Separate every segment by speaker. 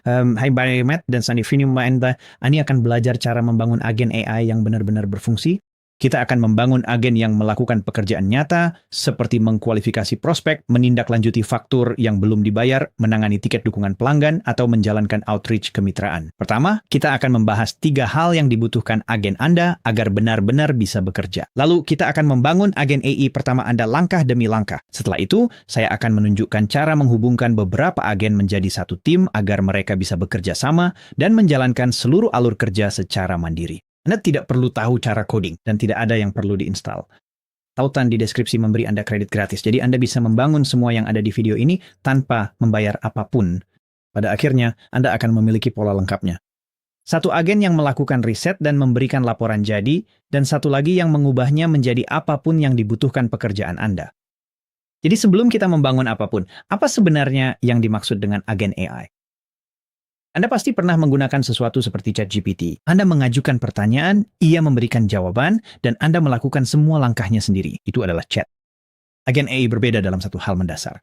Speaker 1: Hai Matt dan Sandy Fini Anda. Ani akan belajar cara membangun agen AI yang benar-benar berfungsi. Kita akan membangun agen yang melakukan pekerjaan nyata, seperti mengkualifikasi prospek, menindaklanjuti faktur yang belum dibayar, menangani tiket dukungan pelanggan, atau menjalankan outreach kemitraan. Pertama, kita akan membahas 3 hal yang dibutuhkan agen Anda agar benar-benar bisa bekerja. Lalu, kita akan membangun agen AI pertama Anda langkah demi langkah. Setelah itu, saya akan menunjukkan cara menghubungkan beberapa agen menjadi satu tim agar mereka bisa bekerja sama dan menjalankan seluruh alur kerja secara mandiri. Anda tidak perlu tahu cara coding dan tidak ada yang perlu diinstal. Tautan di deskripsi memberi Anda kredit gratis, jadi Anda bisa membangun semua yang ada di video ini tanpa membayar apapun. Pada akhirnya, Anda akan memiliki pola lengkapnya. Satu agen yang melakukan riset dan memberikan laporan jadi, dan satu lagi yang mengubahnya menjadi apapun yang dibutuhkan pekerjaan Anda. Jadi sebelum kita membangun apapun, apa sebenarnya yang dimaksud dengan agen AI? Anda pasti pernah menggunakan sesuatu seperti ChatGPT. Anda mengajukan pertanyaan, ia memberikan jawaban, dan Anda melakukan semua langkahnya sendiri. Itu adalah chat. Agen AI berbeda dalam satu hal mendasar.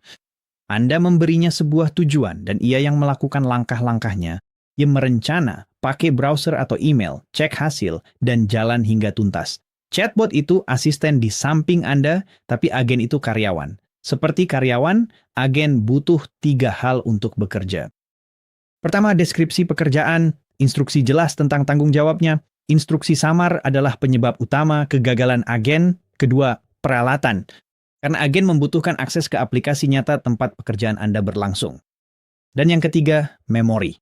Speaker 1: Anda memberinya sebuah tujuan, dan ia yang melakukan langkah-langkahnya. Ia merencana, pakai browser atau email, cek hasil, dan jalan hingga tuntas. Chatbot itu asisten di samping Anda, tapi agen itu karyawan. Seperti karyawan, agen butuh 3 hal untuk bekerja. Pertama, deskripsi pekerjaan, instruksi jelas tentang tanggung jawabnya. Instruksi samar adalah penyebab utama kegagalan agen. Kedua, peralatan. Karena agen membutuhkan akses ke aplikasi nyata tempat pekerjaan Anda berlangsung. Dan yang ketiga, memori.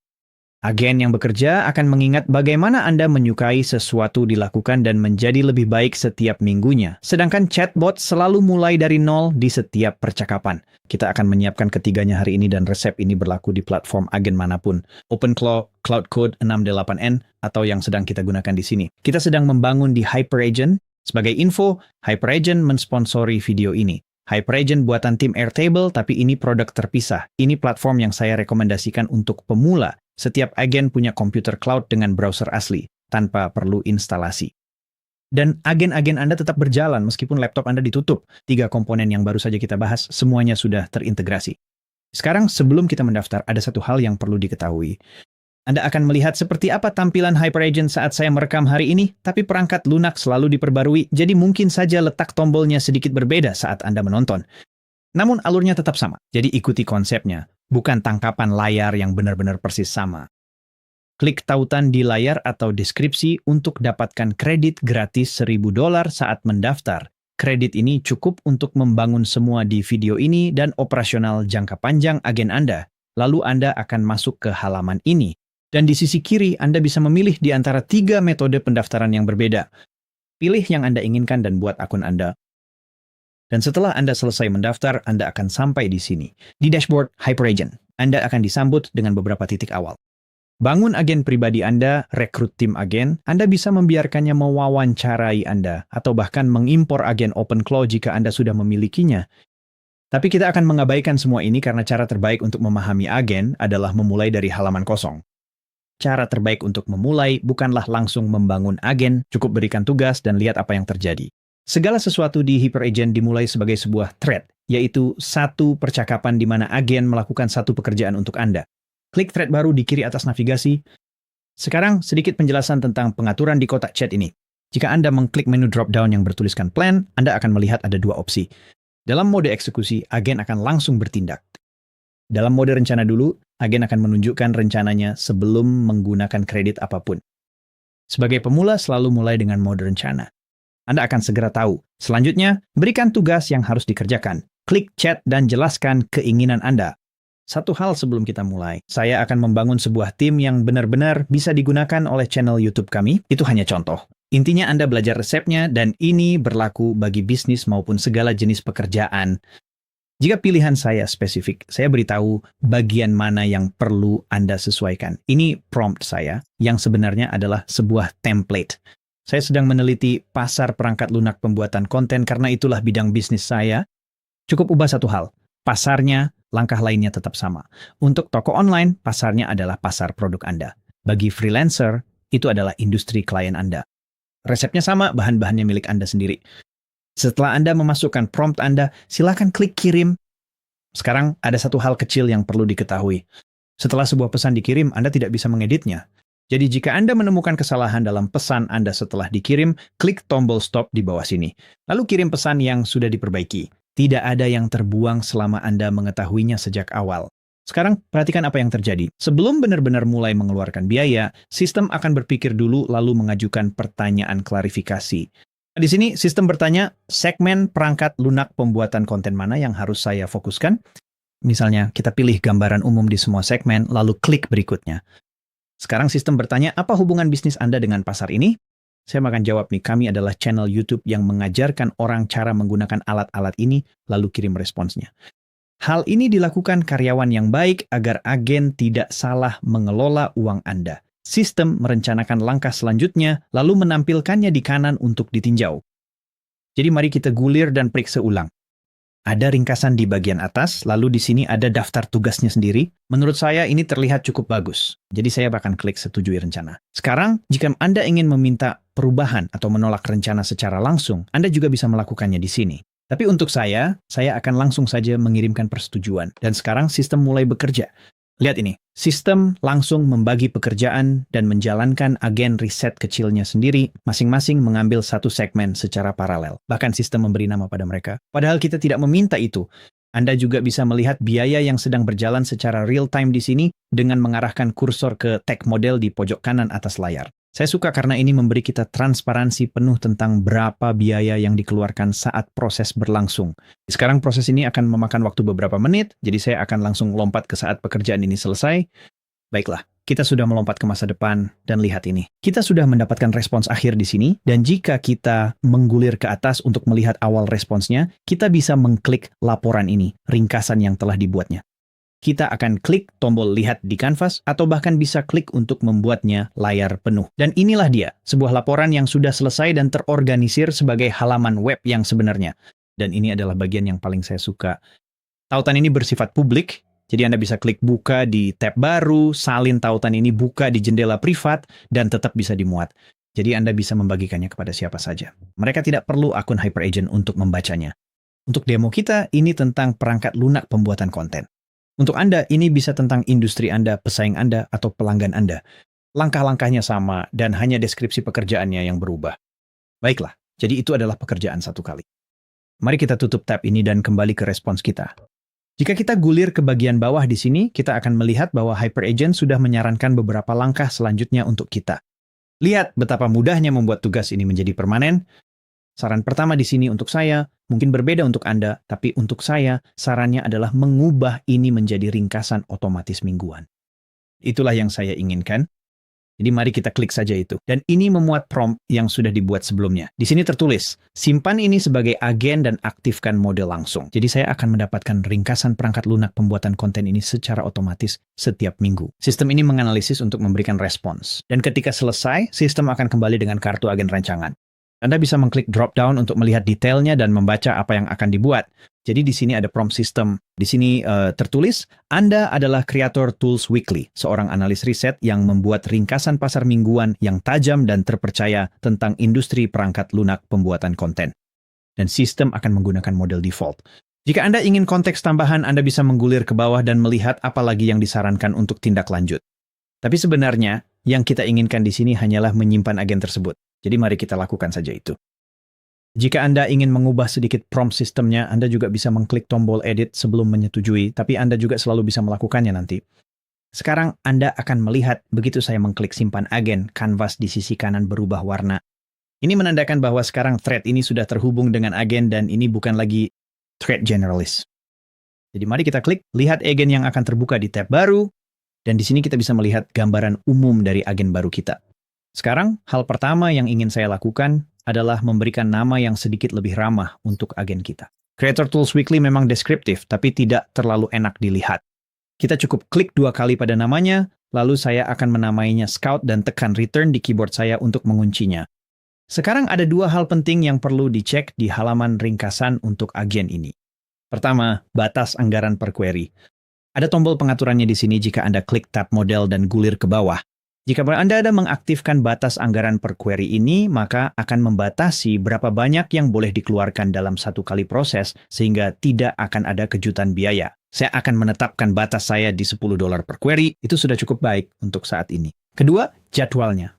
Speaker 1: Agen yang bekerja akan mengingat bagaimana Anda menyukai sesuatu dilakukan dan menjadi lebih baik setiap minggunya. Sedangkan chatbot selalu mulai dari nol di setiap percakapan. Kita akan menyiapkan ketiganya hari ini dan resep ini berlaku di platform agen manapun. OpenClaw, Cloud Code 68N, atau yang sedang kita gunakan di sini. Kita sedang membangun di HyperAgent. Sebagai info, HyperAgent mensponsori video ini. HyperAgent buatan tim Airtable, tapi ini produk terpisah. Ini platform yang saya rekomendasikan untuk pemula. Setiap agen punya komputer cloud dengan browser asli, tanpa perlu instalasi. Dan agen-agen Anda tetap berjalan meskipun laptop Anda ditutup. 3 komponen yang baru saja kita bahas, semuanya sudah terintegrasi. Sekarang sebelum kita mendaftar, ada satu hal yang perlu diketahui. Anda akan melihat seperti apa tampilan HyperAgent saat saya merekam hari ini, tapi perangkat lunak selalu diperbarui, jadi mungkin saja letak tombolnya sedikit berbeda saat Anda menonton. Namun alurnya tetap sama, jadi ikuti konsepnya, bukan tangkapan layar yang benar-benar persis sama. Klik tautan di layar atau deskripsi untuk dapatkan kredit gratis $1.000 saat mendaftar. Kredit ini cukup untuk membangun semua di video ini dan operasional jangka panjang agen Anda. Lalu Anda akan masuk ke halaman ini. Dan di sisi kiri, Anda bisa memilih di antara 3 metode pendaftaran yang berbeda. Pilih yang Anda inginkan dan buat akun Anda. Dan setelah Anda selesai mendaftar, Anda akan sampai di sini. Di dashboard HyperAgent, Anda akan disambut dengan beberapa titik awal. Bangun agen pribadi Anda, rekrut tim agen, Anda bisa membiarkannya mewawancarai Anda, atau bahkan mengimpor agen OpenClaw jika Anda sudah memilikinya. Tapi kita akan mengabaikan semua ini karena cara terbaik untuk memahami agen adalah memulai dari halaman kosong. Cara terbaik untuk memulai bukanlah langsung membangun agen, cukup berikan tugas dan lihat apa yang terjadi. Segala sesuatu di HyperAgent dimulai sebagai sebuah thread, yaitu satu percakapan di mana agen melakukan satu pekerjaan untuk Anda. Klik thread baru di kiri atas navigasi. Sekarang sedikit penjelasan tentang pengaturan di kotak chat ini. Jika Anda mengklik menu drop-down yang bertuliskan plan, Anda akan melihat ada 2 opsi. Dalam mode eksekusi, agen akan langsung bertindak. Dalam mode rencana dulu, agen akan menunjukkan rencananya sebelum menggunakan kredit apapun. Sebagai pemula, selalu mulai dengan mode rencana. Anda akan segera tahu. Selanjutnya, berikan tugas yang harus dikerjakan. Klik chat dan jelaskan keinginan Anda. Satu hal sebelum kita mulai, saya akan membangun sebuah tim yang benar-benar bisa digunakan oleh channel YouTube kami. Itu hanya contoh. Intinya Anda belajar resepnya dan ini berlaku bagi bisnis maupun segala jenis pekerjaan. Jika pilihan saya spesifik, saya beritahu bagian mana yang perlu Anda sesuaikan. Ini prompt saya yang sebenarnya adalah sebuah template. Saya sedang meneliti pasar perangkat lunak pembuatan konten karena itulah bidang bisnis saya. Cukup ubah satu hal. Pasarnya, langkah lainnya tetap sama. Untuk toko online, pasarnya adalah pasar produk Anda. Bagi freelancer, itu adalah industri klien Anda. Resepnya sama, bahan-bahannya milik Anda sendiri. Setelah Anda memasukkan prompt Anda, silakan klik kirim. Sekarang ada satu hal kecil yang perlu diketahui. Setelah sebuah pesan dikirim, Anda tidak bisa mengeditnya. Jadi jika Anda menemukan kesalahan dalam pesan Anda setelah dikirim, klik tombol stop di bawah sini. Lalu kirim pesan yang sudah diperbaiki. Tidak ada yang terbuang selama Anda mengetahuinya sejak awal. Sekarang perhatikan apa yang terjadi. Sebelum benar-benar mulai mengeluarkan biaya, sistem akan berpikir dulu lalu mengajukan pertanyaan klarifikasi. Di sini sistem bertanya, segmen perangkat lunak pembuatan konten mana yang harus saya fokuskan? Misalnya, kita pilih gambaran umum di semua segmen, lalu klik berikutnya. Sekarang sistem bertanya, apa hubungan bisnis Anda dengan pasar ini? Saya akan jawab nih, kami adalah channel YouTube yang mengajarkan orang cara menggunakan alat-alat ini, lalu kirim responsnya. Hal ini dilakukan karyawan yang baik agar agen tidak salah mengelola uang Anda. Sistem merencanakan langkah selanjutnya, lalu menampilkannya di kanan untuk ditinjau. Jadi mari kita gulir dan periksa ulang. Ada ringkasan di bagian atas, lalu di sini ada daftar tugasnya sendiri. Menurut saya ini terlihat cukup bagus. Jadi saya akan klik setujui rencana. Sekarang, jika Anda ingin meminta perubahan atau menolak rencana secara langsung, Anda juga bisa melakukannya di sini. Tapi untuk saya akan langsung saja mengirimkan persetujuan. Dan sekarang sistem mulai bekerja. Lihat ini, sistem langsung membagi pekerjaan dan menjalankan agen riset kecilnya sendiri, masing-masing mengambil satu segmen secara paralel. Bahkan sistem memberi nama pada mereka. Padahal kita tidak meminta itu. Anda juga bisa melihat biaya yang sedang berjalan secara real-time di sini dengan mengarahkan kursor ke tag model di pojok kanan atas layar. Saya suka karena ini memberi kita transparansi penuh tentang berapa biaya yang dikeluarkan saat proses berlangsung. Sekarang proses ini akan memakan waktu beberapa menit, jadi saya akan langsung lompat ke saat pekerjaan ini selesai. Baiklah, kita sudah melompat ke masa depan dan lihat ini. Kita sudah mendapatkan respons akhir di sini, dan jika kita menggulir ke atas untuk melihat awal responsnya, kita bisa mengklik laporan ini, ringkasan yang telah dibuatnya. Kita akan klik tombol lihat di kanvas atau bahkan bisa klik untuk membuatnya layar penuh. Dan inilah dia, sebuah laporan yang sudah selesai dan terorganisir sebagai halaman web yang sebenarnya. Dan ini adalah bagian yang paling saya suka. Tautan ini bersifat publik, jadi Anda bisa klik buka di tab baru, salin tautan ini buka di jendela privat, dan tetap bisa dimuat. Jadi Anda bisa membagikannya kepada siapa saja. Mereka tidak perlu akun HyperAgent untuk membacanya. Untuk demo kita, ini tentang perangkat lunak pembuatan konten. Untuk Anda, ini bisa tentang industri Anda, pesaing Anda, atau pelanggan Anda. Langkah-langkahnya sama dan hanya deskripsi pekerjaannya yang berubah. Baiklah, jadi itu adalah pekerjaan satu kali. Mari kita tutup tab ini dan kembali ke respons kita. Jika kita gulir ke bagian bawah di sini, kita akan melihat bahwa HyperAgent sudah menyarankan beberapa langkah selanjutnya untuk kita. Lihat betapa mudahnya membuat tugas ini menjadi permanen. Saran pertama di sini untuk saya, mungkin berbeda untuk Anda, tapi untuk saya, sarannya adalah mengubah ini menjadi ringkasan otomatis mingguan. Itulah yang saya inginkan. Jadi mari kita klik saja itu. Dan ini memuat prompt yang sudah dibuat sebelumnya. Di sini tertulis, simpan ini sebagai agen dan aktifkan mode langsung. Jadi saya akan mendapatkan ringkasan perangkat lunak pembuatan konten ini secara otomatis setiap minggu. Sistem ini menganalisis untuk memberikan respons. Dan ketika selesai, sistem akan kembali dengan kartu agen rancangan. Anda bisa mengklik drop-down untuk melihat detailnya dan membaca apa yang akan dibuat. Jadi di sini ada prompt system. Di sini tertulis, Anda adalah kreator Tools Weekly, seorang analis riset yang membuat ringkasan pasar mingguan yang tajam dan terpercaya tentang industri perangkat lunak pembuatan konten. Dan sistem akan menggunakan model default. Jika Anda ingin konteks tambahan, Anda bisa menggulir ke bawah dan melihat apa lagi yang disarankan untuk tindak lanjut. Tapi sebenarnya, yang kita inginkan di sini hanyalah menyimpan agen tersebut. Jadi mari kita lakukan saja itu. Jika Anda ingin mengubah sedikit prompt sistemnya, Anda juga bisa mengklik tombol edit sebelum menyetujui, tapi Anda juga selalu bisa melakukannya nanti. Sekarang Anda akan melihat begitu saya mengklik simpan agen, kanvas di sisi kanan berubah warna. Ini menandakan bahwa sekarang thread ini sudah terhubung dengan agen dan ini bukan lagi thread generalist. Jadi mari kita klik, lihat agen yang akan terbuka di tab baru, dan di sini kita bisa melihat gambaran umum dari agen baru kita. Sekarang, hal pertama yang ingin saya lakukan adalah memberikan nama yang sedikit lebih ramah untuk agen kita. Creator Tools Weekly memang deskriptif, tapi tidak terlalu enak dilihat. Kita cukup klik 2 kali pada namanya, lalu saya akan menamainya Scout dan tekan Return di keyboard saya untuk menguncinya. Sekarang ada 2 hal penting yang perlu dicek di halaman ringkasan untuk agen ini. Pertama, batas anggaran per query. Ada tombol pengaturannya di sini jika Anda klik tab model dan gulir ke bawah. Jika Anda ada mengaktifkan batas anggaran per query ini, maka akan membatasi berapa banyak yang boleh dikeluarkan dalam satu kali proses, sehingga tidak akan ada kejutan biaya. Saya akan menetapkan batas saya di $10 per query, itu sudah cukup baik untuk saat ini. Kedua, jadwalnya.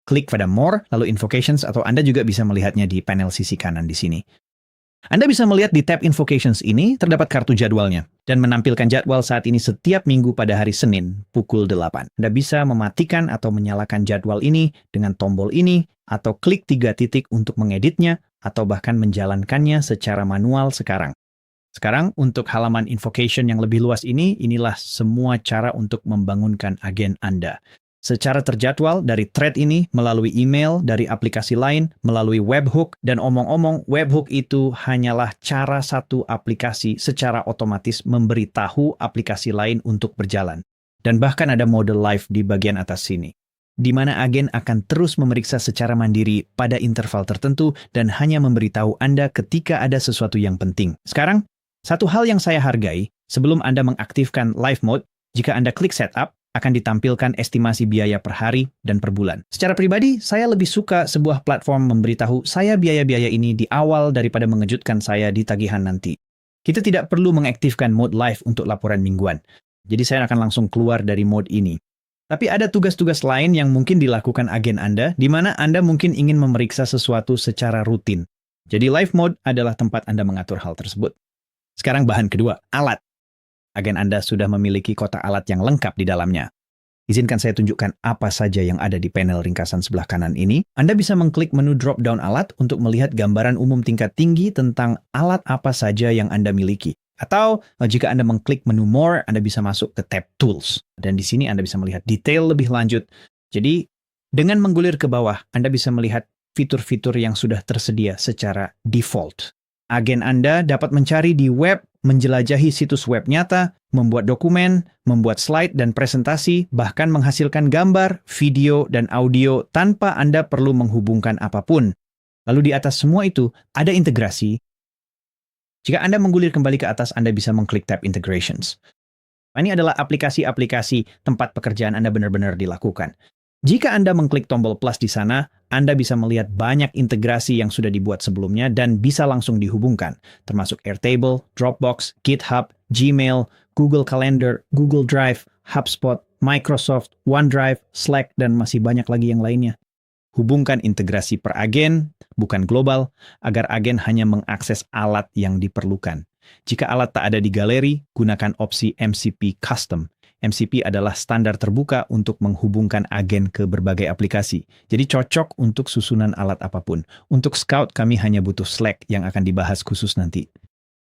Speaker 1: Klik pada More, lalu Invocations, atau Anda juga bisa melihatnya di panel sisi kanan di sini. Anda bisa melihat di tab Invocations ini terdapat kartu jadwalnya dan menampilkan jadwal saat ini setiap minggu pada hari Senin pukul 8. Anda bisa mematikan atau menyalakan jadwal ini dengan tombol ini atau klik 3 titik untuk mengeditnya atau bahkan menjalankannya secara manual sekarang. Sekarang untuk halaman Invocation yang lebih luas ini, inilah semua cara untuk membangunkan agen Anda. Secara terjadwal dari thread ini, melalui email, dari aplikasi lain, melalui webhook, dan omong-omong webhook itu hanyalah cara satu aplikasi secara otomatis memberitahu aplikasi lain untuk berjalan. Dan bahkan ada mode live di bagian atas sini, di mana agen akan terus memeriksa secara mandiri pada interval tertentu dan hanya memberitahu Anda ketika ada sesuatu yang penting. Sekarang, satu hal yang saya hargai, sebelum Anda mengaktifkan live mode, jika Anda klik setup, akan ditampilkan estimasi biaya per hari dan per bulan. Secara pribadi, saya lebih suka sebuah platform memberitahu saya biaya-biaya ini di awal daripada mengejutkan saya di tagihan nanti. Kita tidak perlu mengaktifkan mode live untuk laporan mingguan. Jadi saya akan langsung keluar dari mode ini. Tapi ada tugas-tugas lain yang mungkin dilakukan agen Anda, di mana Anda mungkin ingin memeriksa sesuatu secara rutin. Jadi live mode adalah tempat Anda mengatur hal tersebut. Sekarang bahan kedua, alat. Agen Anda sudah memiliki kotak alat yang lengkap di dalamnya. Izinkan saya tunjukkan apa saja yang ada di panel ringkasan sebelah kanan ini. Anda bisa mengklik menu drop-down alat untuk melihat gambaran umum tingkat tinggi tentang alat apa saja yang Anda miliki. Atau jika Anda mengklik menu More, Anda bisa masuk ke tab Tools. Dan di sini Anda bisa melihat detail lebih lanjut. Jadi, dengan menggulir ke bawah, Anda bisa melihat fitur-fitur yang sudah tersedia secara default. Agen Anda dapat mencari di web, menjelajahi situs web nyata, membuat dokumen, membuat slide dan presentasi, bahkan menghasilkan gambar, video, dan audio tanpa Anda perlu menghubungkan apapun. Lalu di atas semua itu, ada integrasi. Jika Anda menggulir kembali ke atas, Anda bisa mengklik tab Integrations. Ini adalah aplikasi-aplikasi tempat pekerjaan Anda benar-benar dilakukan. Jika Anda mengklik tombol plus di sana, Anda bisa melihat banyak integrasi yang sudah dibuat sebelumnya dan bisa langsung dihubungkan, termasuk Airtable, Dropbox, GitHub, Gmail, Google Calendar, Google Drive, HubSpot, Microsoft, OneDrive, Slack, dan masih banyak lagi yang lainnya. Hubungkan integrasi per agen, bukan global, agar agen hanya mengakses alat yang diperlukan. Jika alat tak ada di galeri, gunakan opsi MCP Custom. MCP adalah standar terbuka untuk menghubungkan agen ke berbagai aplikasi. Jadi cocok untuk susunan alat apapun. Untuk Scout, kami hanya butuh Slack yang akan dibahas khusus nanti.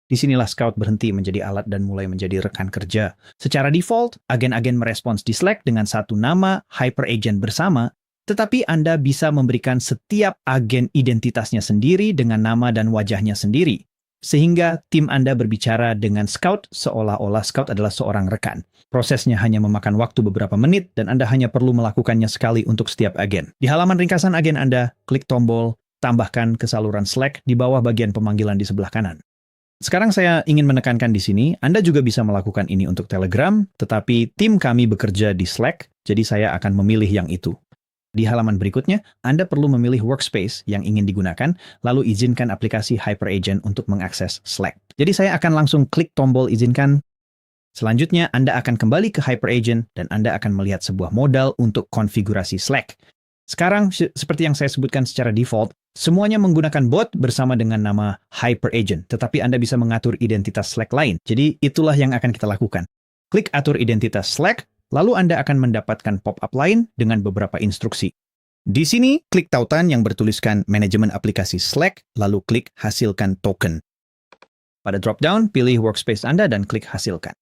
Speaker 1: Disinilah Scout berhenti menjadi alat dan mulai menjadi rekan kerja. Secara default, agen-agen merespons di Slack dengan satu nama hyperagent bersama, tetapi Anda bisa memberikan setiap agen identitasnya sendiri dengan nama dan wajahnya sendiri. Sehingga tim Anda berbicara dengan Scout seolah-olah Scout adalah seorang rekan. Prosesnya hanya memakan waktu beberapa menit dan Anda hanya perlu melakukannya sekali untuk setiap agen. Di halaman ringkasan agen Anda, klik tombol tambahkan ke saluran Slack di bawah bagian pemanggilan di sebelah kanan. Sekarang saya ingin menekankan di sini, Anda juga bisa melakukan ini untuk Telegram, tetapi tim kami bekerja di Slack, jadi saya akan memilih yang itu. Di halaman berikutnya, Anda perlu memilih workspace yang ingin digunakan, lalu izinkan aplikasi HyperAgent untuk mengakses Slack. Jadi saya akan langsung klik tombol izinkan. Selanjutnya, Anda akan kembali ke HyperAgent dan Anda akan melihat sebuah modal untuk konfigurasi Slack. Sekarang, seperti yang saya sebutkan secara default, semuanya menggunakan bot bersama dengan nama HyperAgent, tetapi Anda bisa mengatur identitas Slack lain. Jadi itulah yang akan kita lakukan. Klik atur identitas Slack, lalu Anda akan mendapatkan pop-up lain dengan beberapa instruksi. Di sini, klik tautan yang bertuliskan manajemen aplikasi Slack, lalu klik hasilkan token. Pada drop-down, pilih workspace Anda dan klik hasilkan.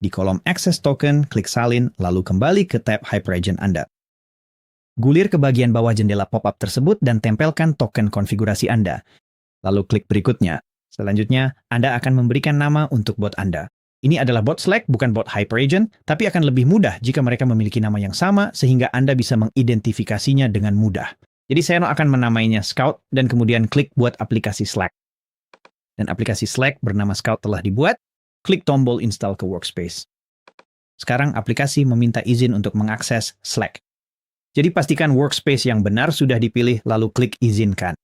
Speaker 1: Di kolom access token, klik salin, lalu kembali ke tab HyperAgent Anda. Gulir ke bagian bawah jendela pop-up tersebut dan tempelkan token konfigurasi Anda. Lalu klik berikutnya. Selanjutnya, Anda akan memberikan nama untuk bot Anda. Ini adalah bot Slack, bukan bot HyperAgent, tapi akan lebih mudah jika mereka memiliki nama yang sama sehingga Anda bisa mengidentifikasinya dengan mudah. Jadi saya akan menamainya Scout dan kemudian klik buat aplikasi Slack. Dan aplikasi Slack bernama Scout telah dibuat, klik tombol install ke workspace. Sekarang aplikasi meminta izin untuk mengakses Slack. Jadi pastikan workspace yang benar sudah dipilih lalu klik izinkan.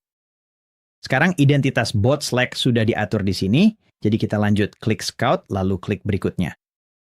Speaker 1: Sekarang identitas bot Slack sudah diatur di sini, jadi kita lanjut klik Scout lalu klik berikutnya.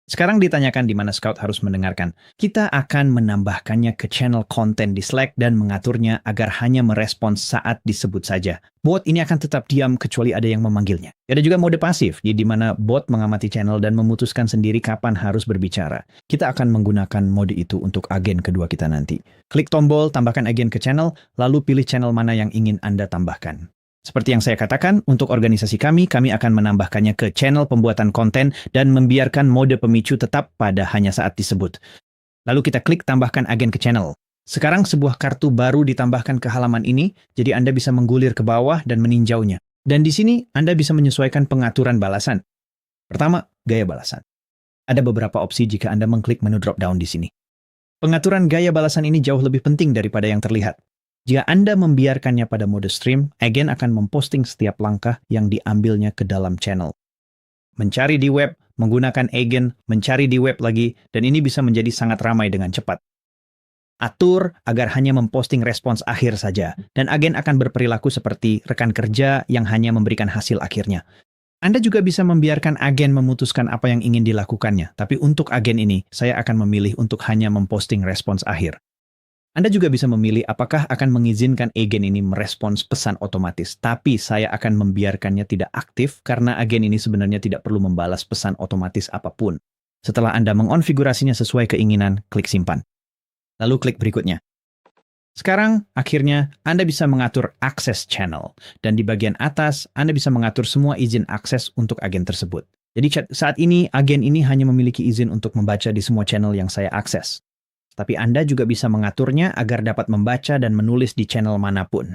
Speaker 1: Sekarang ditanyakan di mana Scout harus mendengarkan. Kita akan menambahkannya ke channel konten di Slack dan mengaturnya agar hanya merespons saat disebut saja. Bot ini akan tetap diam kecuali ada yang memanggilnya. Ada juga mode pasif, di mana bot mengamati channel dan memutuskan sendiri kapan harus berbicara. Kita akan menggunakan mode itu untuk agen kedua kita nanti. Klik tombol, tambahkan agen ke channel, lalu pilih channel mana yang ingin Anda tambahkan. Seperti yang saya katakan, untuk organisasi kami akan menambahkannya ke channel pembuatan konten dan membiarkan mode pemicu tetap pada hanya saat disebut. Lalu kita klik tambahkan agen ke channel. Sekarang sebuah kartu baru ditambahkan ke halaman ini, jadi Anda bisa menggulir ke bawah dan meninjaunya. Dan di sini Anda bisa menyesuaikan pengaturan balasan. Pertama, gaya balasan. Ada beberapa opsi jika Anda mengklik menu drop-down di sini. Pengaturan gaya balasan ini jauh lebih penting daripada yang terlihat. Jika Anda membiarkannya pada mode stream, agen akan memposting setiap langkah yang diambilnya ke dalam channel. Mencari di web, menggunakan agen, mencari di web lagi, dan ini bisa menjadi sangat ramai dengan cepat. Atur agar hanya memposting respons akhir saja, dan agen akan berperilaku seperti rekan kerja yang hanya memberikan hasil akhirnya. Anda juga bisa membiarkan agen memutuskan apa yang ingin dilakukannya, tapi untuk agen ini, saya akan memilih untuk hanya memposting respons akhir. Anda juga bisa memilih apakah akan mengizinkan agen ini merespons pesan otomatis, tapi saya akan membiarkannya tidak aktif karena agen ini sebenarnya tidak perlu membalas pesan otomatis apapun. Setelah Anda mengonfigurasinya sesuai keinginan, klik simpan. Lalu klik berikutnya. Sekarang, akhirnya, Anda bisa mengatur akses channel, dan di bagian atas, Anda bisa mengatur semua izin akses untuk agen tersebut. Jadi saat ini, agen ini hanya memiliki izin untuk membaca di semua channel yang saya akses. Tapi Anda juga bisa mengaturnya agar dapat membaca dan menulis di channel manapun.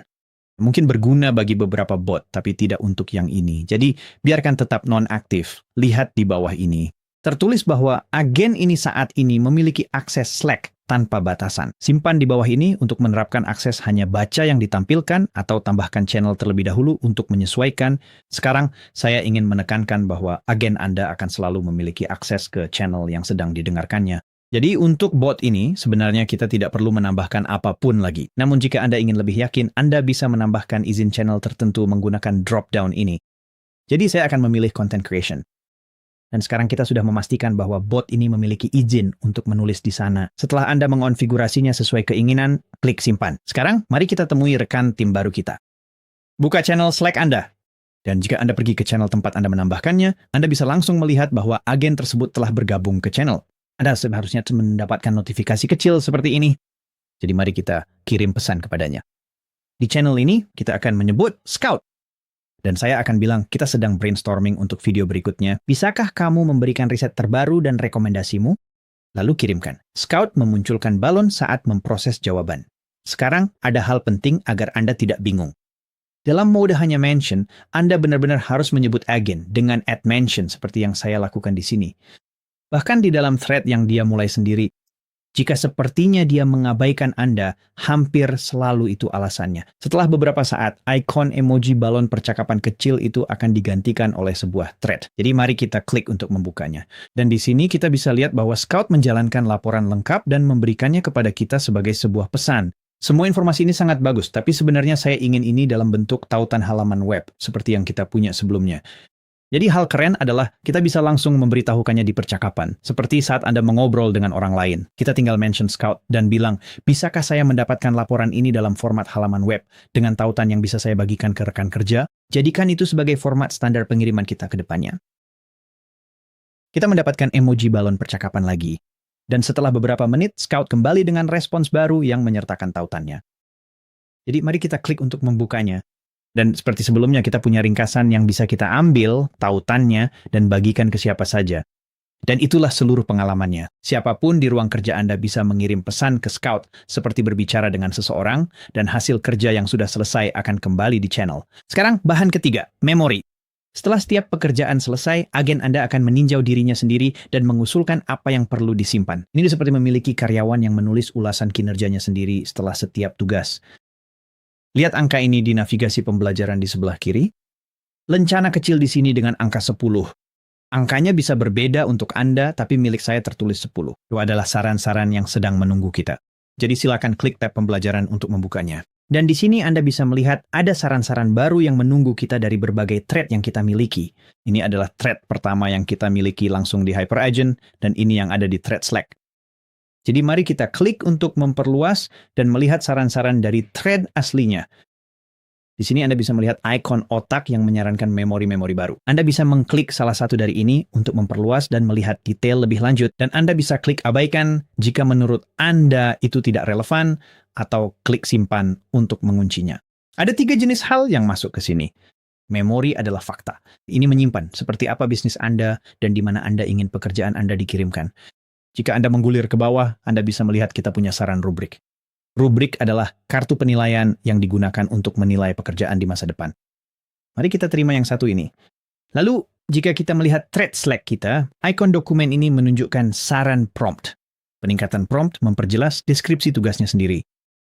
Speaker 1: Mungkin berguna bagi beberapa bot, tapi tidak untuk yang ini. Jadi, biarkan tetap non-aktif. Lihat di bawah ini. Tertulis bahwa agen ini saat ini memiliki akses Slack tanpa batasan. Simpan di bawah ini untuk menerapkan akses hanya baca yang ditampilkan atau tambahkan channel terlebih dahulu untuk menyesuaikan. Sekarang, saya ingin menekankan bahwa agen Anda akan selalu memiliki akses ke channel yang sedang didengarkannya. Jadi untuk bot ini, sebenarnya kita tidak perlu menambahkan apapun lagi. Namun jika Anda ingin lebih yakin, Anda bisa menambahkan izin channel tertentu menggunakan drop-down ini. Jadi saya akan memilih content creation. Dan sekarang kita sudah memastikan bahwa bot ini memiliki izin untuk menulis di sana. Setelah Anda mengonfigurasinya sesuai keinginan, klik simpan. Sekarang, mari kita temui rekan tim baru kita. Buka channel Slack Anda. Dan jika Anda pergi ke channel tempat Anda menambahkannya, Anda bisa langsung melihat bahwa agen tersebut telah bergabung ke channel. Anda seharusnya mendapatkan notifikasi kecil seperti ini. Jadi mari kita kirim pesan kepadanya. Di channel ini, kita akan menyebut Scout. Dan saya akan bilang, kita sedang brainstorming untuk video berikutnya. Bisakah kamu memberikan riset terbaru dan rekomendasimu? Lalu kirimkan. Scout memunculkan balon saat memproses jawaban. Sekarang, ada hal penting agar Anda tidak bingung. Dalam mode hanya mention, Anda benar-benar harus menyebut agen dengan @mention seperti yang saya lakukan di sini. Bahkan di dalam thread yang dia mulai sendiri, jika sepertinya dia mengabaikan Anda, hampir selalu itu alasannya. Setelah beberapa saat, ikon emoji balon percakapan kecil itu akan digantikan oleh sebuah thread. Jadi mari kita klik untuk membukanya. Dan di sini kita bisa lihat bahwa Scout menjalankan laporan lengkap dan memberikannya kepada kita sebagai sebuah pesan. Semua informasi ini sangat bagus, tapi sebenarnya saya ingin ini dalam bentuk tautan halaman web, seperti yang kita punya sebelumnya. Jadi hal keren adalah kita bisa langsung memberitahukannya di percakapan. Seperti saat Anda mengobrol dengan orang lain. Kita tinggal mention Scout dan bilang, bisakah saya mendapatkan laporan ini dalam format halaman web dengan tautan yang bisa saya bagikan ke rekan kerja? Jadikan itu sebagai format standar pengiriman kita ke depannya. Kita mendapatkan emoji balon percakapan lagi. Dan setelah beberapa menit, Scout kembali dengan respons baru yang menyertakan tautannya. Jadi mari kita klik untuk membukanya. Dan seperti sebelumnya kita punya ringkasan yang bisa kita ambil tautannya dan bagikan ke siapa saja. Dan itulah seluruh pengalamannya. Siapapun di ruang kerja Anda bisa mengirim pesan ke Scout seperti berbicara dengan seseorang dan hasil kerja yang sudah selesai akan kembali di channel. Sekarang bahan ketiga, memori. Setelah setiap pekerjaan selesai, agen Anda akan meninjau dirinya sendiri dan mengusulkan apa yang perlu disimpan. Ini seperti memiliki karyawan yang menulis ulasan kinerjanya sendiri setelah setiap tugas. Lihat angka ini di navigasi pembelajaran di sebelah kiri. Lencana kecil di sini dengan angka 10. Angkanya bisa berbeda untuk Anda, tapi milik saya tertulis 10. Itu adalah saran-saran yang sedang menunggu kita. Jadi silakan klik tab pembelajaran untuk membukanya. Dan di sini Anda bisa melihat ada saran-saran baru yang menunggu kita dari berbagai thread yang kita miliki. Ini adalah thread pertama yang kita miliki langsung di HyperAgent, dan ini yang ada di thread Slack. Jadi mari kita klik untuk memperluas dan melihat saran-saran dari thread aslinya. Di sini Anda bisa melihat ikon otak yang menyarankan memori-memori baru. Anda bisa mengklik salah satu dari ini untuk memperluas dan melihat detail lebih lanjut. Dan Anda bisa klik abaikan jika menurut Anda itu tidak relevan, atau klik simpan untuk menguncinya. Ada 3 jenis hal yang masuk ke sini. Memori adalah fakta. Ini menyimpan seperti apa bisnis Anda dan di mana Anda ingin pekerjaan Anda dikirimkan. Jika Anda menggulir ke bawah, Anda bisa melihat kita punya saran rubrik. Rubrik adalah kartu penilaian yang digunakan untuk menilai pekerjaan di masa depan. Mari kita terima yang satu ini. Lalu, jika kita melihat thread Slack kita, ikon dokumen ini menunjukkan saran prompt. Peningkatan prompt memperjelas deskripsi tugasnya sendiri.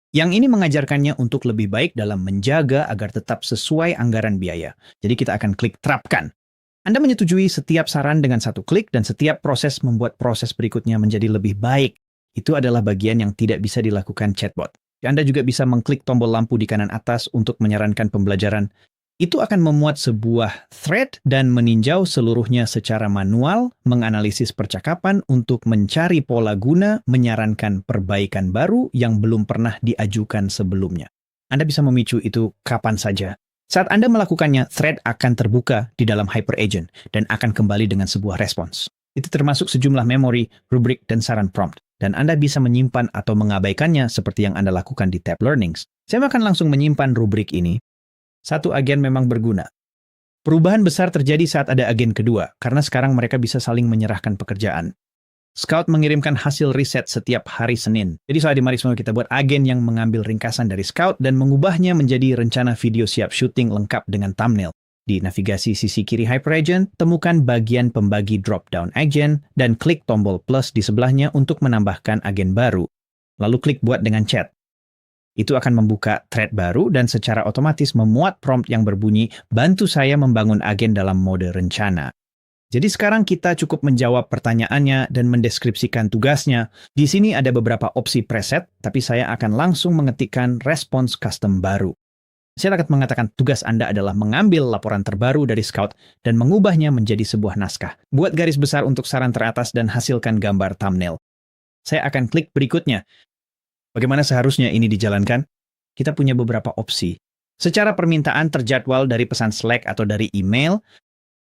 Speaker 1: Yang ini mengajarkannya untuk lebih baik dalam menjaga agar tetap sesuai anggaran biaya. Jadi kita akan klik terapkan. Anda menyetujui setiap saran dengan satu klik dan setiap proses membuat proses berikutnya menjadi lebih baik. Itu adalah bagian yang tidak bisa dilakukan chatbot. Anda juga bisa mengklik tombol lampu di kanan atas untuk menyarankan pembelajaran. Itu akan memuat sebuah thread dan meninjau seluruhnya secara manual, menganalisis percakapan untuk mencari pola guna, menyarankan perbaikan baru yang belum pernah diajukan sebelumnya. Anda bisa memicu itu kapan saja. Saat Anda melakukannya, thread akan terbuka di dalam HyperAgent dan akan kembali dengan sebuah respons. Itu termasuk sejumlah memori, rubrik, dan saran prompt. Dan Anda bisa menyimpan atau mengabaikannya seperti yang Anda lakukan di tab Learnings. Saya akan langsung menyimpan rubrik ini. Satu agen memang berguna. Perubahan besar terjadi saat ada agen kedua, karena sekarang mereka bisa saling menyerahkan pekerjaan. Scout mengirimkan hasil riset setiap hari Senin. Jadi mari semua kita buat agen yang mengambil ringkasan dari Scout dan mengubahnya menjadi rencana video siap syuting lengkap dengan thumbnail. Di navigasi sisi kiri HyperAgent, temukan bagian pembagi drop-down agen dan klik tombol plus di sebelahnya untuk menambahkan agen baru. Lalu klik buat dengan chat. Itu akan membuka thread baru dan secara otomatis memuat prompt yang berbunyi, bantu saya membangun agen dalam mode rencana. Jadi sekarang kita cukup menjawab pertanyaannya dan mendeskripsikan tugasnya. Di sini ada beberapa opsi preset, tapi saya akan langsung mengetikkan respons custom baru. Saya akan mengatakan tugas Anda adalah mengambil laporan terbaru dari Scout dan mengubahnya menjadi sebuah naskah. Buat garis besar untuk saran teratas dan hasilkan gambar thumbnail. Saya akan klik berikutnya. Bagaimana seharusnya ini dijalankan? Kita punya beberapa opsi. Secara permintaan terjadwal dari pesan Slack atau dari email,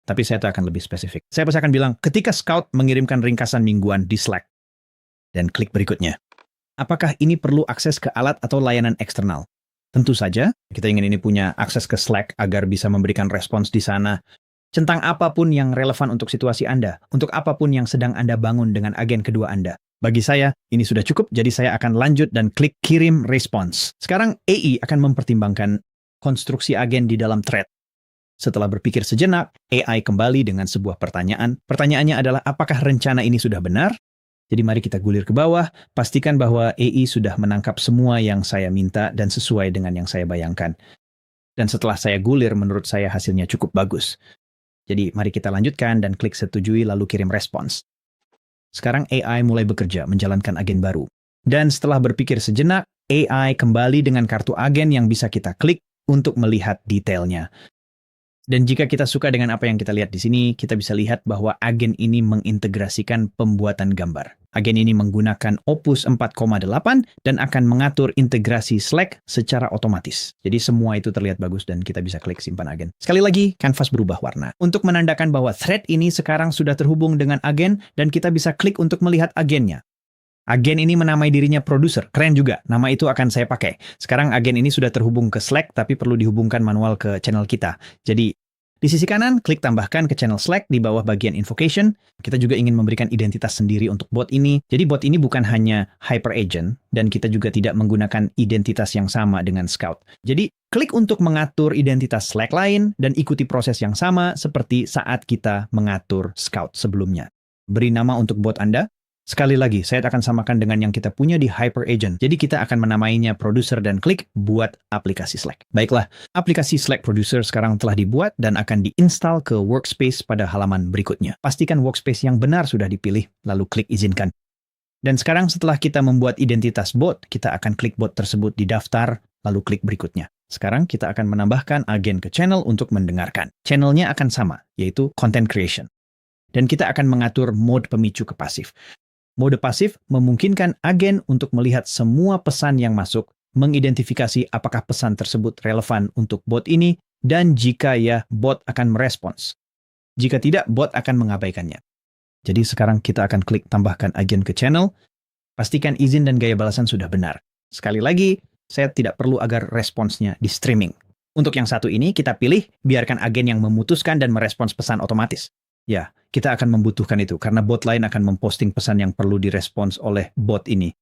Speaker 1: tapi saya akan lebih spesifik. Saya pasti akan bilang, ketika Scout mengirimkan ringkasan mingguan di Slack. Dan klik berikutnya. Apakah ini perlu akses ke alat atau layanan eksternal? Tentu saja, kita ingin ini punya akses ke Slack agar bisa memberikan respons di sana. Tentang apapun yang relevan untuk situasi Anda, untuk apapun yang sedang Anda bangun dengan agen kedua Anda. Bagi saya, ini sudah cukup, jadi saya akan lanjut dan klik kirim respons. Sekarang AI akan mempertimbangkan konstruksi agen di dalam thread. Setelah berpikir sejenak, AI kembali dengan sebuah pertanyaan. Pertanyaannya adalah, apakah rencana ini sudah benar? Jadi mari kita gulir ke bawah, pastikan bahwa AI sudah menangkap semua yang saya minta dan sesuai dengan yang saya bayangkan. Dan setelah saya gulir, menurut saya hasilnya cukup bagus. Jadi mari kita lanjutkan dan klik setujui lalu kirim respons. Sekarang AI mulai bekerja menjalankan agen baru. Dan setelah berpikir sejenak, AI kembali dengan kartu agen yang bisa kita klik untuk melihat detailnya. Dan jika kita suka dengan apa yang kita lihat di sini, kita bisa lihat bahwa agen ini mengintegrasikan pembuatan gambar. Agen ini menggunakan Opus 4,8 dan akan mengatur integrasi Slack secara otomatis. Jadi semua itu terlihat bagus dan kita bisa klik simpan agen. Sekali lagi, kanvas berubah warna. Untuk menandakan bahwa thread ini sekarang sudah terhubung dengan agen dan kita bisa klik untuk melihat agennya. Agen ini menamai dirinya produser. Keren juga, nama itu akan saya pakai. Sekarang agen ini sudah terhubung ke Slack, tapi perlu dihubungkan manual ke channel kita. Jadi, di sisi kanan, klik tambahkan ke channel Slack di bawah bagian invocation. Kita juga ingin memberikan identitas sendiri untuk bot ini. Jadi bot ini bukan hanya HyperAgent, dan kita juga tidak menggunakan identitas yang sama dengan Scout. Jadi, klik untuk mengatur identitas Slack lain, dan ikuti proses yang sama seperti saat kita mengatur Scout sebelumnya. Beri nama untuk bot Anda. Sekali lagi, saya akan samakan dengan yang kita punya di HyperAgent. Jadi kita akan menamainya Producer dan klik buat aplikasi Slack. Baiklah, aplikasi Slack Producer sekarang telah dibuat dan akan diinstal ke Workspace pada halaman berikutnya. Pastikan Workspace yang benar sudah dipilih, lalu klik izinkan. Dan sekarang setelah kita membuat identitas bot, kita akan klik bot tersebut di daftar, lalu klik berikutnya. Sekarang kita akan menambahkan agen ke channel untuk mendengarkan. Channelnya akan sama, yaitu Content Creation. Dan kita akan mengatur mode pemicu ke pasif. Mode pasif memungkinkan agen untuk melihat semua pesan yang masuk, mengidentifikasi apakah pesan tersebut relevan untuk bot ini, dan jika ya, bot akan merespons. Jika tidak, bot akan mengabaikannya. Jadi sekarang kita akan klik tambahkan agen ke channel, pastikan izin dan gaya balasan sudah benar. Sekali lagi, saya tidak perlu agar responsnya di streaming. Untuk yang satu ini, kita pilih biarkan agen yang memutuskan dan merespons pesan otomatis. Ya, kita akan membutuhkan itu karena bot lain akan memposting pesan yang perlu direspons oleh bot ini.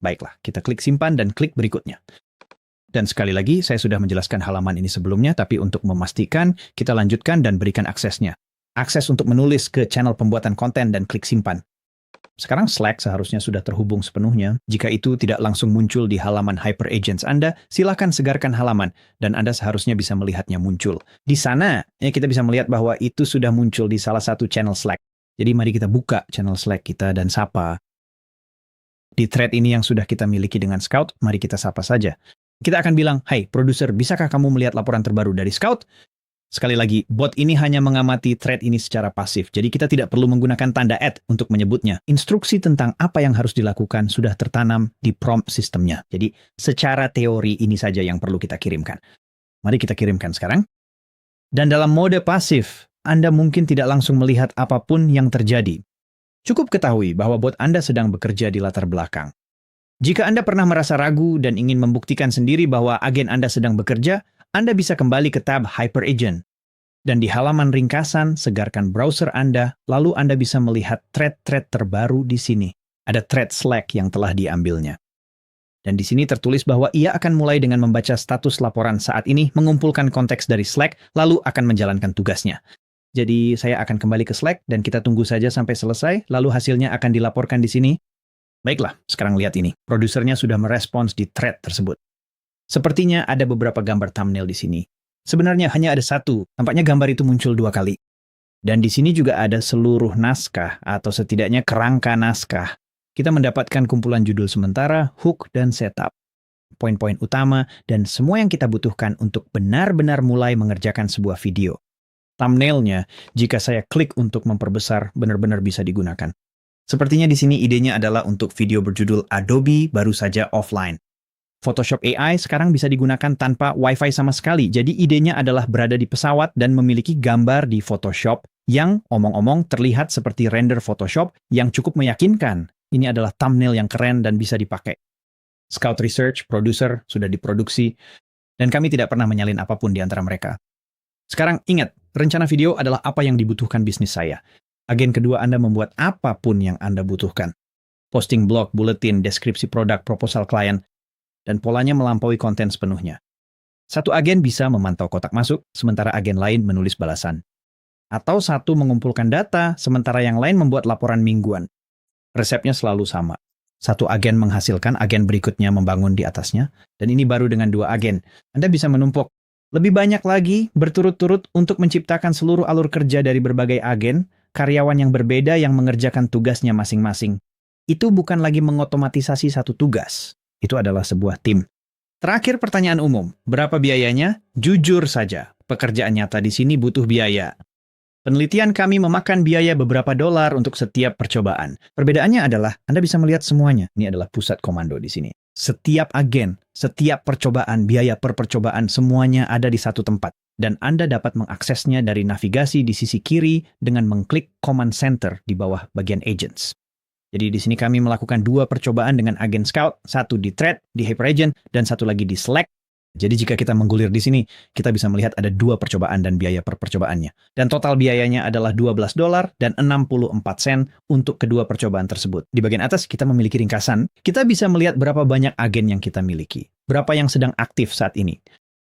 Speaker 1: Baiklah, kita klik simpan dan klik berikutnya. Dan sekali lagi, saya sudah menjelaskan halaman ini sebelumnya, tapi untuk memastikan, kita lanjutkan dan berikan aksesnya. Akses untuk menulis ke channel pembuatan konten dan klik simpan. Sekarang Slack seharusnya sudah terhubung sepenuhnya. Jika itu tidak langsung muncul di halaman HyperAgents Anda, silakan segarkan halaman dan Anda seharusnya bisa melihatnya muncul. Di sana, kita bisa melihat bahwa itu sudah muncul di salah satu channel Slack. Jadi mari kita buka channel Slack kita dan sapa. Di thread ini yang sudah kita miliki dengan Scout, mari kita sapa saja. Kita akan bilang, "Hai, produser, bisakah kamu melihat laporan terbaru dari Scout?" Sekali lagi, bot ini hanya mengamati thread ini secara pasif, jadi kita tidak perlu menggunakan tanda @ untuk menyebutnya. Instruksi tentang apa yang harus dilakukan sudah tertanam di prompt sistemnya. Jadi, secara teori ini saja yang perlu kita kirimkan. Mari kita kirimkan sekarang. Dan dalam mode pasif, Anda mungkin tidak langsung melihat apapun yang terjadi. Cukup ketahui bahwa bot Anda sedang bekerja di latar belakang. Jika Anda pernah merasa ragu dan ingin membuktikan sendiri bahwa agen Anda sedang bekerja, Anda bisa kembali ke tab HyperAgent. Dan di halaman ringkasan, segarkan browser Anda, lalu Anda bisa melihat thread-thread terbaru di sini. Ada thread Slack yang telah diambilnya. Dan di sini tertulis bahwa ia akan mulai dengan membaca status laporan saat ini, mengumpulkan konteks dari Slack, lalu akan menjalankan tugasnya. Jadi saya akan kembali ke Slack dan kita tunggu saja sampai selesai, lalu hasilnya akan dilaporkan di sini. Baiklah, sekarang lihat ini. Produsernya sudah merespons di thread tersebut. Sepertinya ada beberapa gambar thumbnail di sini. Sebenarnya hanya ada satu, tampaknya gambar itu muncul 2 kali. Dan di sini juga ada seluruh naskah, atau setidaknya kerangka naskah. Kita mendapatkan kumpulan judul sementara, hook, dan setup. Poin-poin utama, dan semua yang kita butuhkan untuk benar-benar mulai mengerjakan sebuah video. Thumbnailnya, jika saya klik untuk memperbesar, benar-benar bisa digunakan. Sepertinya di sini idenya adalah untuk video berjudul Adobe baru saja offline. Photoshop AI sekarang bisa digunakan tanpa Wi-Fi sama sekali. Jadi idenya adalah berada di pesawat dan memiliki gambar di Photoshop yang omong-omong terlihat seperti render Photoshop yang cukup meyakinkan. Ini adalah thumbnail yang keren dan bisa dipakai. Scout Research, producer, sudah diproduksi, dan kami tidak pernah menyalin apapun di antara mereka. Sekarang ingat, rencana video adalah apa yang dibutuhkan bisnis saya. Agen kedua Anda membuat apapun yang Anda butuhkan. Posting blog, bulletin, deskripsi produk, proposal klien, dan polanya melampaui konten sepenuhnya. Satu agen bisa memantau kotak masuk, sementara agen lain menulis balasan. Atau satu mengumpulkan data, sementara yang lain membuat laporan mingguan. Resepnya selalu sama. Satu agen menghasilkan, agen berikutnya membangun di atasnya, dan ini baru dengan 2 agen. Anda bisa menumpuk lebih banyak lagi berturut-turut untuk menciptakan seluruh alur kerja dari berbagai agen, karyawan yang berbeda yang mengerjakan tugasnya masing-masing. Itu bukan lagi mengotomatisasi satu tugas. Itu adalah sebuah tim. Terakhir pertanyaan umum, berapa biayanya? Jujur saja, pekerjaan nyata di sini butuh biaya. Penelitian kami memakan biaya beberapa dolar untuk setiap percobaan. Perbedaannya adalah Anda bisa melihat semuanya. Ini adalah pusat komando di sini. Setiap agen, setiap percobaan, biaya per percobaan, semuanya ada di satu tempat. Dan Anda dapat mengaksesnya dari navigasi di sisi kiri dengan mengklik Command Center di bawah bagian Agents. Jadi di sini kami melakukan 2 percobaan dengan agen Scout, satu di thread, di HyperAgent, dan satu lagi di Slack. Jadi jika kita menggulir di sini, kita bisa melihat ada 2 percobaan dan biaya per percobaannya. Dan total biayanya adalah $12 dan 64 sen untuk kedua percobaan tersebut. Di bagian atas kita memiliki ringkasan. Kita bisa melihat berapa banyak agen yang kita miliki. Berapa yang sedang aktif saat ini.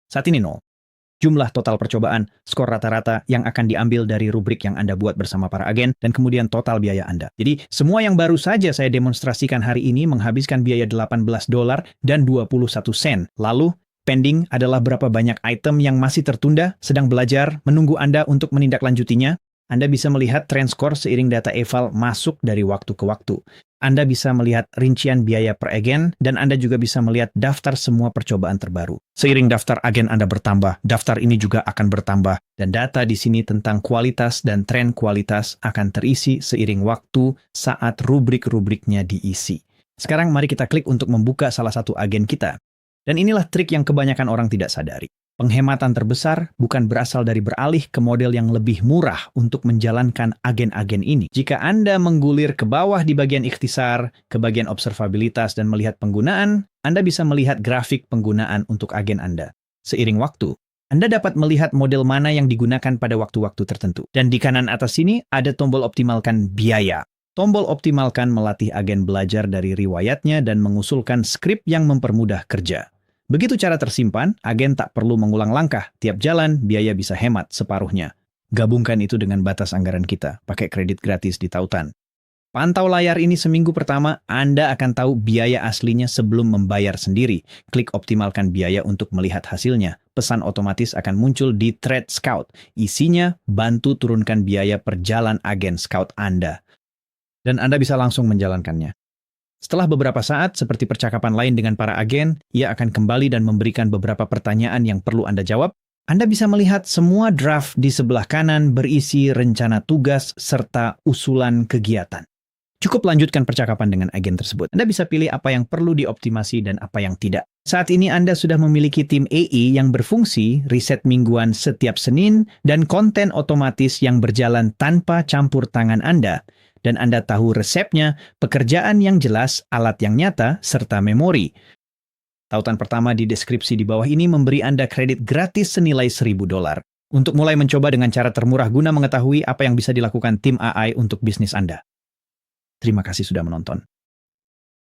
Speaker 1: Saat ini 0. jumlah total percobaan, skor rata-rata yang akan diambil dari rubrik yang Anda buat bersama para agen, dan kemudian total biaya Anda. Jadi, semua yang baru saja saya demonstrasikan hari ini menghabiskan biaya $18 dan 21 sen. Lalu, pending adalah berapa banyak item yang masih tertunda, sedang belajar, menunggu Anda untuk menindaklanjutinya. Anda bisa melihat tren skor seiring data eval masuk dari waktu ke waktu. Anda bisa melihat rincian biaya per agen, dan Anda juga bisa melihat daftar semua percobaan terbaru. Seiring daftar agen Anda bertambah, daftar ini juga akan bertambah, dan data di sini tentang kualitas dan tren kualitas akan terisi seiring waktu saat rubrik-rubriknya diisi. Sekarang mari kita klik untuk membuka salah satu agen kita. Dan inilah trik yang kebanyakan orang tidak sadari. Penghematan terbesar bukan berasal dari beralih ke model yang lebih murah untuk menjalankan agen-agen ini. Jika Anda menggulir ke bawah di bagian ikhtisar, ke bagian observabilitas dan melihat penggunaan, Anda bisa melihat grafik penggunaan untuk agen Anda. Seiring waktu, Anda dapat melihat model mana yang digunakan pada waktu-waktu tertentu. Dan di kanan atas sini ada tombol optimalkan biaya. Tombol optimalkan melatih agen belajar dari riwayatnya dan mengusulkan skrip yang mempermudah kerja. Begitu cara tersimpan, agen tak perlu mengulang langkah. Tiap jalan, biaya bisa hemat separuhnya. Gabungkan itu dengan batas anggaran kita, pakai kredit gratis di tautan. Pantau layar ini seminggu pertama, Anda akan tahu biaya aslinya sebelum membayar sendiri. Klik optimalkan biaya untuk melihat hasilnya. Pesan otomatis akan muncul di Thread Scout. Isinya, bantu turunkan biaya per jalan agen Scout Anda. Dan Anda bisa langsung menjalankannya. Setelah beberapa saat, seperti percakapan lain dengan para agen, ia akan kembali dan memberikan beberapa pertanyaan yang perlu Anda jawab. Anda bisa melihat semua draft di sebelah kanan berisi rencana tugas serta usulan kegiatan. Cukup lanjutkan percakapan dengan agen tersebut. Anda bisa pilih apa yang perlu dioptimasi dan apa yang tidak. Saat ini Anda sudah memiliki tim AI yang berfungsi, riset mingguan setiap Senin, dan konten otomatis yang berjalan tanpa campur tangan Anda. Dan Anda tahu resepnya, pekerjaan yang jelas, alat yang nyata, serta memori. Tautan pertama di deskripsi di bawah ini memberi Anda kredit gratis senilai $1.000 untuk mulai mencoba dengan cara termurah guna mengetahui apa yang bisa dilakukan tim AI untuk bisnis Anda. Terima kasih sudah menonton.